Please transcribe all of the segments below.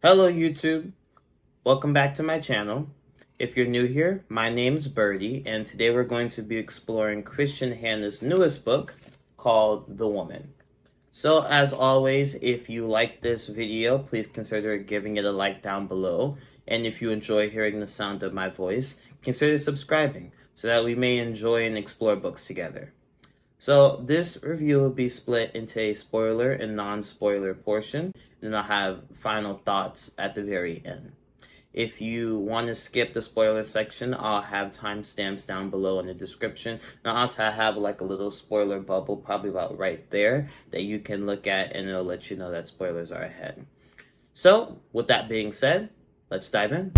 Hello YouTube, welcome back to my channel. If you're new here, my name's Birdie, and today we're going to be exploring Kristin Hannah's newest book called The Woman. So as always, if you like this video, please consider giving it a like down below. And if you enjoy hearing the sound of my voice, consider subscribing so that we may enjoy and explore books together. So this review will be split into a spoiler and non-spoiler portion, and I'll have final thoughts at the very end. If you want to skip the spoiler section, I'll have timestamps down below in the description. And I also have like a little spoiler bubble probably about right there that you can look at, and it'll let you know that spoilers are ahead. So with that being said, let's dive in.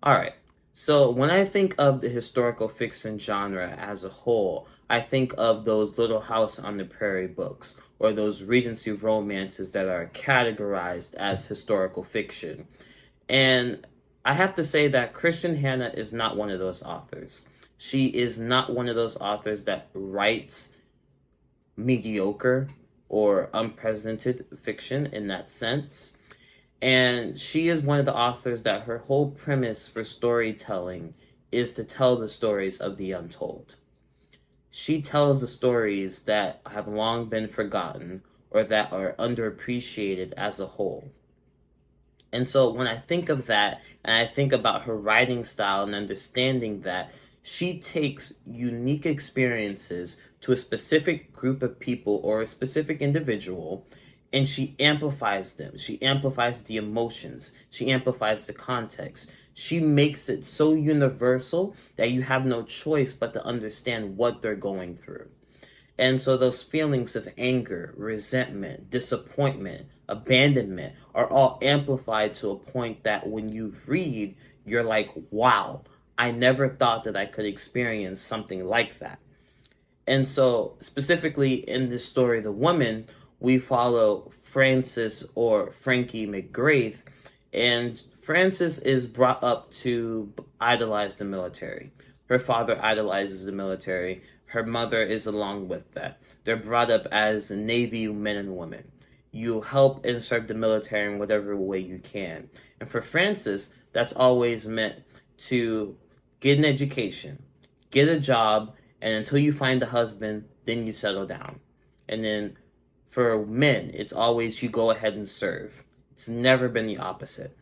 Alright, so when I think of the historical fiction genre as a whole, I think of those Little House on the Prairie books, or those Regency romances that are categorized as historical fiction. And I have to say that Kristin Hannah is not one of those authors. She is not one of those authors that writes mediocre or unprecedented fiction in that sense. And she is one of the authors that her whole premise for storytelling is to tell the stories of the untold. She tells the stories that have long been forgotten or that are underappreciated as a whole. And so when I think of that, and I think about her writing style and understanding that, she takes unique experiences to a specific group of people or a specific individual, and she amplifies them. She amplifies the emotions. She amplifies the context. She makes it so universal that you have no choice but to understand what they're going through. And so those feelings of anger, resentment, disappointment, abandonment are all amplified to a point that when you read, you're like, wow, I never thought that I could experience something like that. And so specifically in this story, The Woman, we follow Frances, or Frankie McGrath, and Frances is brought up to idolize the military. Her father idolizes the military. Her mother is along with that. They're brought up as Navy men and women. You help and serve the military in whatever way you can. And for Frances, that's always meant to get an education, get a job, and until you find a husband, then you settle down. And then for men, it's always you go ahead and serve. It's never been the opposite.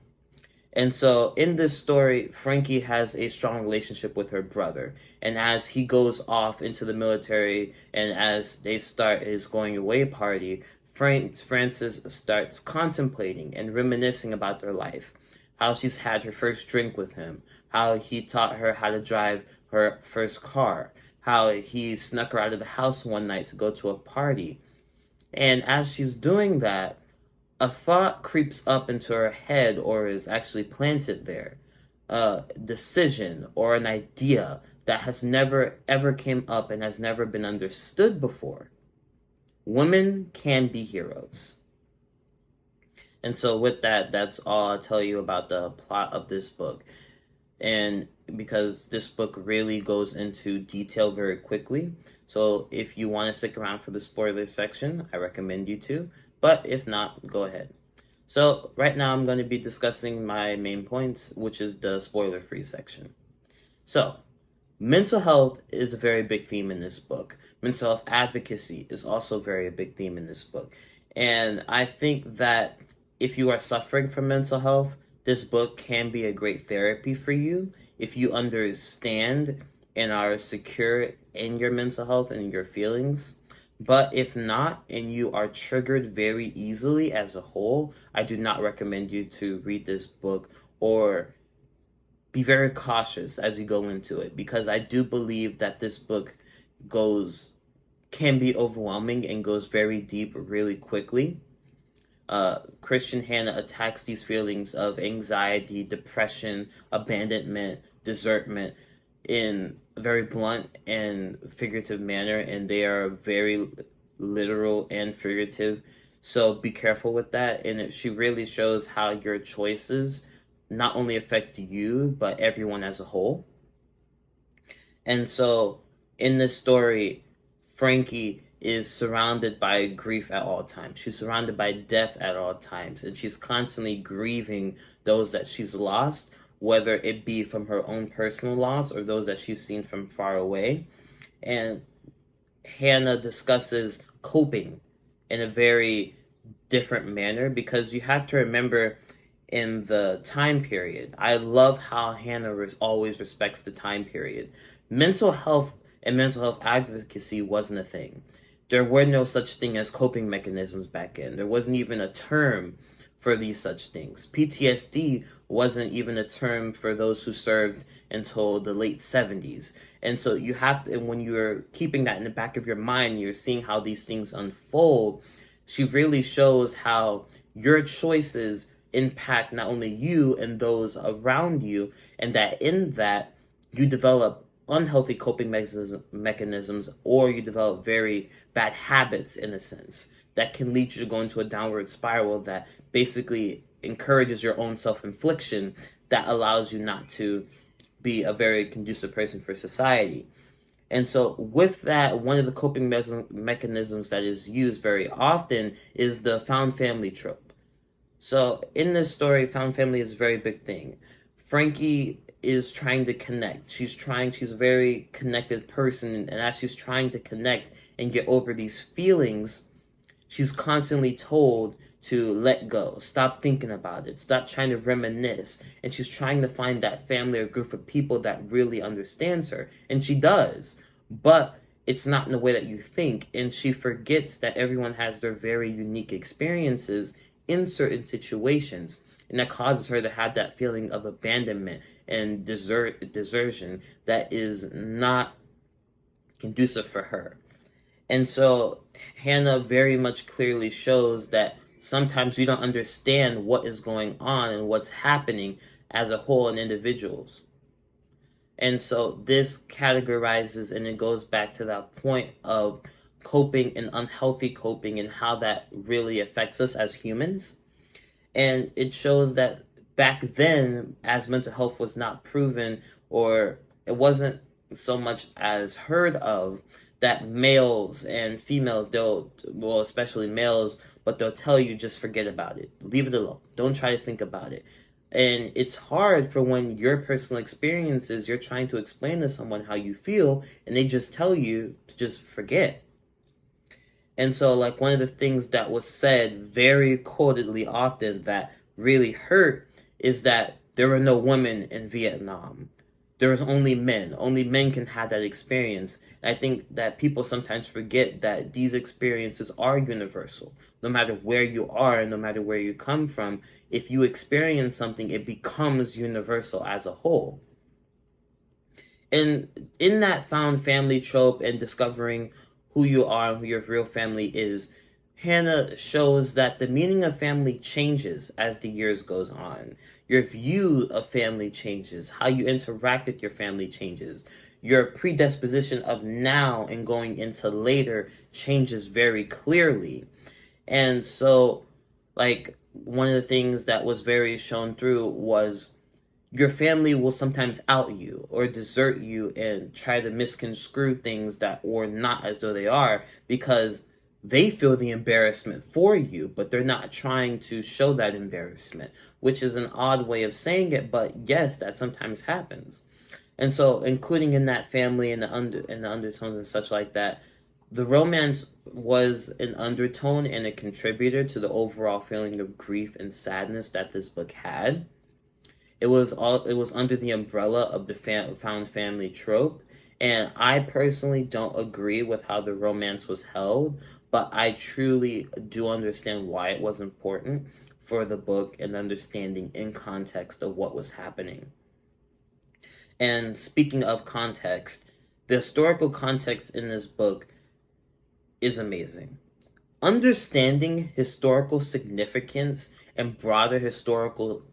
And so in this story, Frankie has a strong relationship with her brother. And as he goes off into the military and as they start his going away party, Frances starts contemplating and reminiscing about their life. How she's had her first drink with him. How he taught her how to drive her first car. How he snuck her out of the house one night to go to a party. And as she's doing that, a thought creeps up into her head, or is actually planted there. A decision or an idea that has never ever came up and has never been understood before. Women can be heroes. And so with that, that's all I'll tell you about the plot of this book. And because this book really goes into detail very quickly. So if you want to stick around for the spoiler section, I recommend you to. But if not, go ahead. So right now I'm going to be discussing my main points, which is the spoiler-free section. So mental health is a very big theme in this book. Mental health advocacy is also very a big theme in this book. And I think that if you are suffering from mental health, this book can be a great therapy for you if you understand and are secure in your mental health and your feelings. But if not, and you are triggered very easily as a whole, I do not recommend you to read this book, or be very cautious as you go into it, because I do believe that this book can be overwhelming and goes very deep really quickly. Kristin Hannah attacks these feelings of anxiety, depression, abandonment, desertment in a very blunt and figurative manner, and they are very literal and figurative. So be careful with that. And she really shows how your choices not only affect you, but everyone as a whole. And so In this story, Frankie is surrounded by grief at all times. She's surrounded by death at all times, and she's constantly grieving those that she's lost, whether it be from her own personal loss or those that she's seen from far away. And Hannah discusses coping in a very different manner, because you have to remember in the time period. I love how Hannah always respects the time period. Mental health and mental health advocacy wasn't a thing. There were no such thing as coping mechanisms back then. There wasn't even a term for these such things. PTSD wasn't even a term for those who served until the late 70s. And so you have to, and when you're keeping that in the back of your mind, you're seeing how these things unfold. She really shows how your choices impact not only you and those around you, and that in that you develop unhealthy coping mechanisms, or you develop very bad habits in a sense that can lead you to go into a downward spiral that basically encourages your own self-infliction, that allows you not to be a very conducive person for society. And so with that, one of the coping mechanisms that is used very often is the found family trope. So in this story, found family is a very big thing. Frankie is trying to connect. She's a very connected person, and as she's trying to connect and get over these feelings, she's constantly told to let go, stop thinking about it, stop trying to reminisce, and she's trying to find that family or group of people that really understands her, and she does, but it's not in the way that you think, and she forgets that everyone has their very unique experiences in certain situations, and that causes her to have that feeling of abandonment and desertion that is not conducive for her. And so Hannah very much clearly shows that sometimes we don't understand what is going on and what's happening as a whole in individuals. And so this categorizes, and it goes back to that point of coping and unhealthy coping and how that really affects us as humans. And it shows that back then, as mental health was not proven, or it wasn't so much as heard of, that males and females, well, especially males, but they'll tell you just forget about it. Leave it alone. Don't try to think about it. And it's hard for when your personal experiences, you're trying to explain to someone how you feel, and they just tell you to just forget. And so, like, one of the things that was said very quotedly often that really hurt is that there were no women in Vietnam. There was only men. Only men can have that experience. And I think that people sometimes forget that these experiences are universal. No matter where you are and no matter where you come from, if you experience something, it becomes universal as a whole. And in that found family trope and discovering who you are and who your real family is, Hannah shows that the meaning of family changes as the years goes on. Your view of family changes. How you interact with your family changes. Your predisposition of now and going into later changes very clearly. And so, like, one of the things that was very shown through was your family will sometimes out you or desert you and try to misconstrue things that or not as though they are, because they feel the embarrassment for you, but they're not trying to show that embarrassment, which is an odd way of saying it, but yes, that sometimes happens. And so, including in that family and the undertones and such like that, the romance was an undertone and a contributor to the overall feeling of grief and sadness that this book had. It was under the umbrella of the found family trope, and I personally don't agree with how the romance was held, but I truly do understand why it was important for the book and understanding in context of what was happening. And speaking of context, the historical context in this book is amazing. Understanding historical significance and broader historical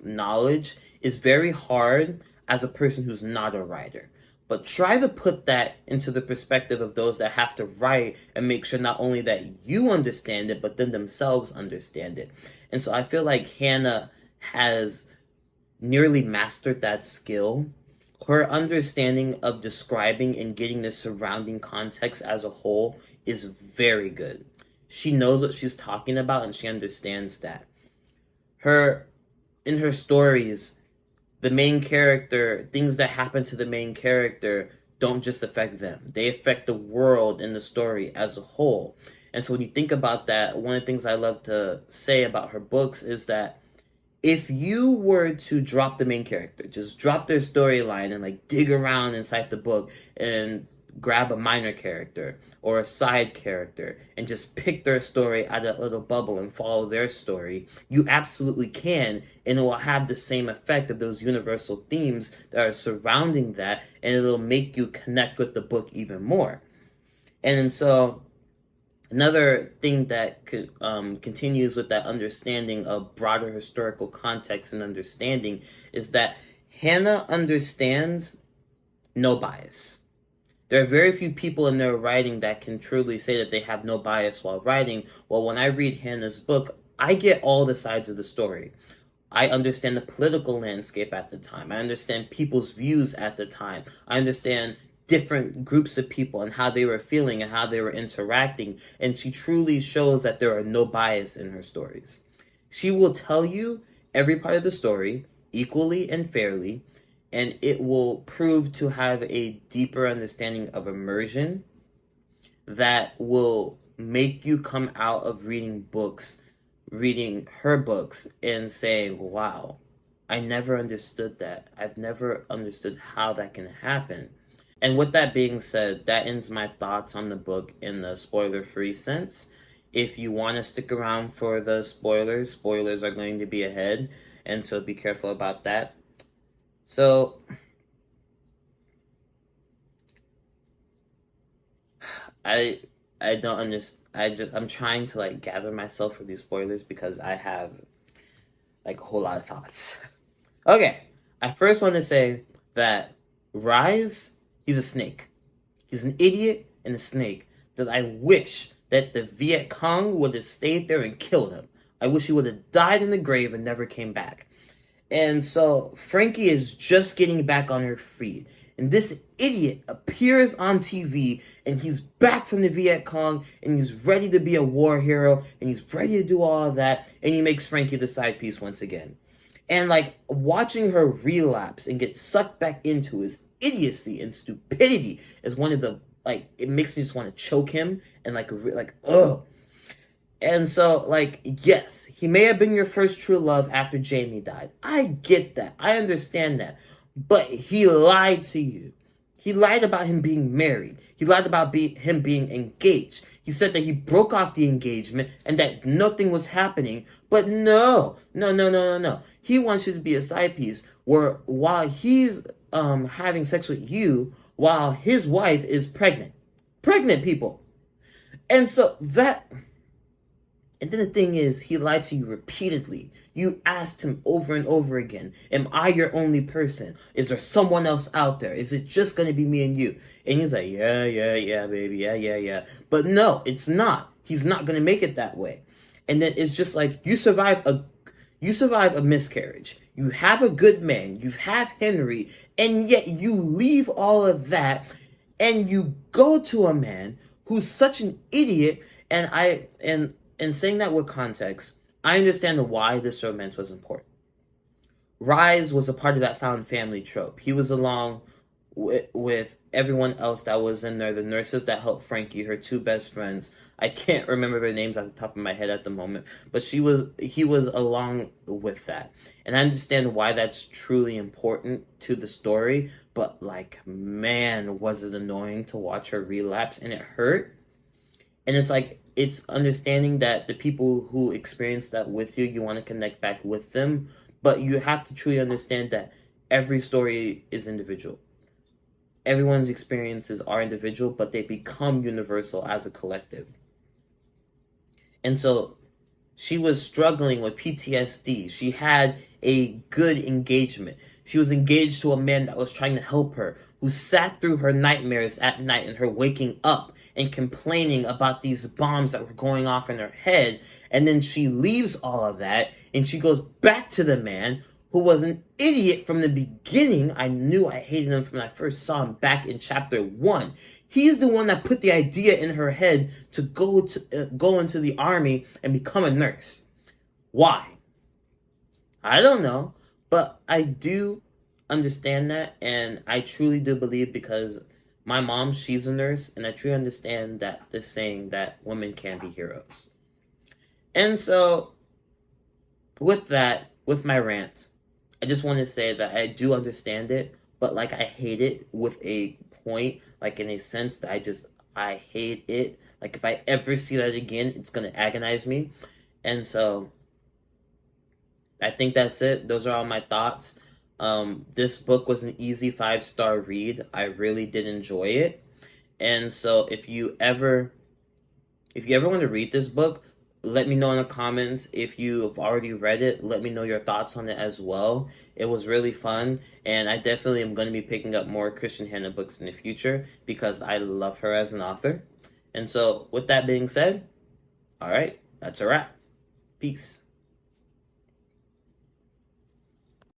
knowledge is very hard as a person who's not a writer. But try to put that into the perspective of those that have to write and make sure not only that you understand it, but then themselves understand it. And so I feel like Hannah has nearly mastered that skill. Her understanding of describing and getting the surrounding context as a whole is very good. She knows what she's talking about and she understands that. Her in her stories, the main character, things that happen to the main character don't just affect them. They affect the world and the story as a whole. And so when you think about that, one of the things I love to say about her books is that if you were to drop the main character, just drop their storyline and like dig around inside the book and grab a minor character or a side character and just pick their story out of that little bubble and follow their story, you absolutely can, and it will have the same effect of those universal themes that are surrounding that, and it'll make you connect with the book even more. And so another thing that continues with that understanding of broader historical context and understanding is that Hannah understands no bias. There are very few people in their writing that can truly say that they have no bias while writing. Well, when I read Hannah's book, I get all the sides of the story. I understand the political landscape at the time. I understand people's views at the time. I understand different groups of people and how they were feeling and how they were interacting. And she truly shows that there are no bias in her stories. She will tell you every part of the story equally and fairly, and it will prove to have a deeper understanding of immersion that will make you come out of reading her books and saying, wow, I never understood that. I've never understood how that can happen. And with that being said, that ends my thoughts on the book in the spoiler-free sense. If you want to stick around for the spoilers are going to be ahead, and so be careful about that. So, I don't understand. I'm trying to like gather myself for these spoilers because I have like a whole lot of thoughts. Okay, I first want to say that Rise, he's a snake. He's an idiot and a snake that I wish that the Viet Cong would have stayed there and killed him. I wish he would have died in the grave and never came back. And so Frankie is just getting back on her feet. And this idiot appears on TV and he's back from the Viet Cong and he's ready to be a war hero and he's ready to do all of that, and he makes Frankie the side piece once again. And like watching her relapse and get sucked back into his idiocy and stupidity is one of the like it makes me just want to choke him and like ugh. And so, like, yes, he may have been your first true love after Jamie died. I get that. I understand that. But he lied to you. He lied about him being married. He lied about him being engaged. He said that he broke off the engagement and that nothing was happening. But no. He wants you to be a side piece where while he's having sex with you, while his wife is pregnant. Pregnant, people. And so that... And then the thing is, he lied to you repeatedly. You asked him over and over again, am I your only person? Is there someone else out there? Is it just going to be me and you? And he's like, yeah, baby, yeah. But no, it's not. He's not going to make it that way. And then it's just like, you survive a miscarriage. You have a good man. You have Henry. And yet you leave all of that and you go to a man who's such an idiot. And saying that with context, I understand why this romance was important. Rise was a part of that found family trope. He was along with everyone else that was in there, the nurses that helped Frankie, her two best friends. I can't remember their names off the top of my head at the moment, but he was along with that. And I understand why that's truly important to the story, but like, man, was it annoying to watch her relapse, and it hurt. And it's like, it's understanding that the people who experience that with you, you want to connect back with them, but you have to truly understand that every story is individual. Everyone's experiences are individual, but they become universal as a collective. And so she was struggling with PTSD. She had a good engagement. She was engaged to a man that was trying to help her, who sat through her nightmares at night and her waking up and complaining about these bombs that were going off in her head. And then she leaves all of that and she goes back to the man who was an idiot from the beginning. I knew I hated him from when I first saw him back in chapter 1. He's the one that put the idea in her head to go into the army and become a nurse. Why? I don't know, but I do understand that, and I truly do believe, because my mom, she's a nurse, and I truly understand that the saying that women can be heroes. And so, with that, with my rant, I just want to say that I do understand it, but like I hate it with a point, like in a sense that I hate it. Like if I ever see that again, it's gonna agonize me. And so I think that's it. Those are all my thoughts. This book was an easy 5-star read. I really did enjoy it. And so if you ever want to read this book, let me know in the comments. If you've already read it, let me know your thoughts on it as well. It was really fun, and I definitely am going to be picking up more Kristin Hannah books in the future because I love her as an author. And so, with that being said, all right, that's a wrap. Peace.